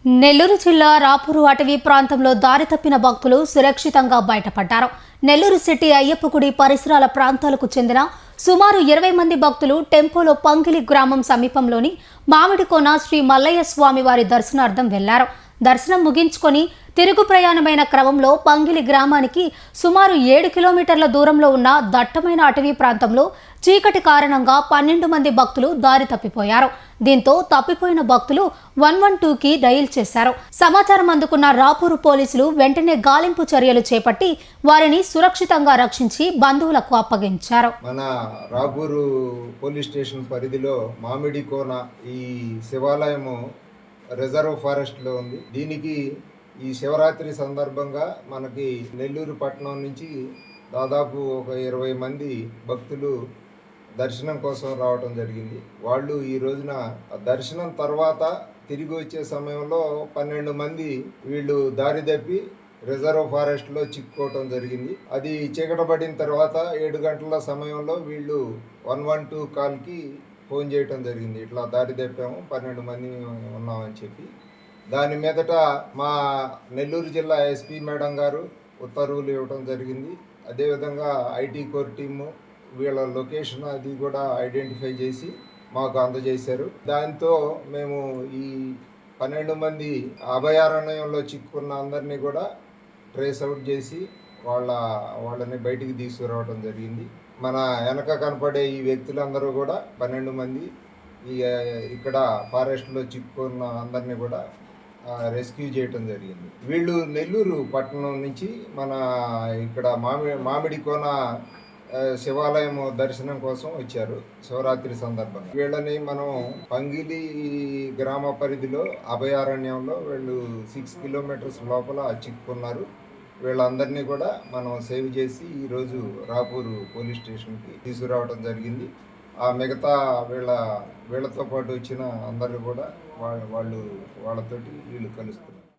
నెల్లూరు జిల్లా రాపూరు అటవీ ప్రాంతంలో దారి తప్పిన భక్తులు సురక్షితంగా బయటపడ్డారు. నెల్లూరు సిటీ అయ్యప్పగుడి పరిసరాల ప్రాంతాలకు చెందిన సుమారు 20 మంది భక్తులు టెంపోలో పంగిలి గ్రామం సమీపంలోని మామిడికోన శ్రీ మల్లయ్య స్వామి వారి దర్శనార్థం వెళ్లారు. దర్శనం ముగించుకొని తిరుగు ప్రయాణమైన క్రమంలో పంగిలి గ్రామానికి సుమారు 7 కిలోమీటర్ల దూరంలో ఉన్న దట్టమైన అటవీ ప్రాంతంలో చీకటి కారణంగా 12 మంది భక్తులు దారి తప్పిపోయారు. దీంతో తప్పిపోయిన భక్తులు 112కి డయల్ చేశారు. సమాచారం అందుకున్న రాపూరు పోలీసులు వెంటనే గాలింపు చర్యలు చేపట్టి వారిని సురక్షితంగా రక్షించి బంధువులకు అప్పగించారు. మన రాపూరు పోలీస్ స్టేషన్ పరిధిలో మామిడికోన ఈ శివాలయము రిజర్వ్ ఫారెస్ట్లో ఉంది. దీనికి ఈ శివరాత్రి సందర్భంగా మనకి నెల్లూరు పట్టణం నుంచి దాదాపు ఒక 20 మంది భక్తులు దర్శనం కోసం రావటం జరిగింది. వాళ్ళు ఈ రోజున దర్శనం తర్వాత తిరిగి వచ్చే సమయంలో 12 మంది వీళ్ళు దారి తప్పి రిజర్వ్ ఫారెస్ట్లో చిక్కుకోవటం జరిగింది. అది చీకటపడిన తర్వాత 7 గంటల సమయంలో వీళ్ళు 112 కాల్కి ఫోన్ చేయటం జరిగింది. ఇట్లా దారి తప్పాము, 12 మంది ఉన్నామని చెప్పి. దాని మీదట మా నెల్లూరు జిల్లా ఎస్పీ మేడం గారు ఉత్తర్వులు ఇవ్వటం జరిగింది. అదేవిధంగా ఐటీ కోర్ టీము వీళ్ళ లొకేషన్ అది కూడా ఐడెంటిఫై చేసి మాకు అందజేశారు. దాంతో మేము ఈ 12 మంది అభయారణ్యంలో చిక్కుకున్న అందరినీ కూడా ట్రేస్ అవుట్ చేసి వాళ్ళని బయటికి తీసుకురావడం జరిగింది. మన వెనక కనపడే ఈ వ్యక్తులందరూ కూడా 12 మంది ఇక్కడ ఫారెస్ట్లో చిక్కుకున్న అందరినీ కూడా రెస్క్యూ చేయటం జరిగింది. వీళ్ళు నెల్లూరు పట్టణం నుంచి మన ఇక్కడ మామిడికోన శివాలయం దర్శనం కోసం వచ్చారు శివరాత్రి సందర్భంగా. వీళ్ళని మనం పంగిలి గ్రామ పరిధిలో అభయారణ్యంలో వీళ్ళు 6 కిలోమీటర్స్ లోపల చిక్కుకున్నారు. వీళ్ళందరినీ కూడా మనం సేవ్ చేసి ఈరోజు రాపూరు పోలీస్ స్టేషన్కి తీసుకురావడం జరిగింది. ఆ మిగతా వీళ్ళతో పాటు వచ్చిన అందరూ కూడా వాళ్ళతోటి వీళ్ళు కలుస్తున్నారు.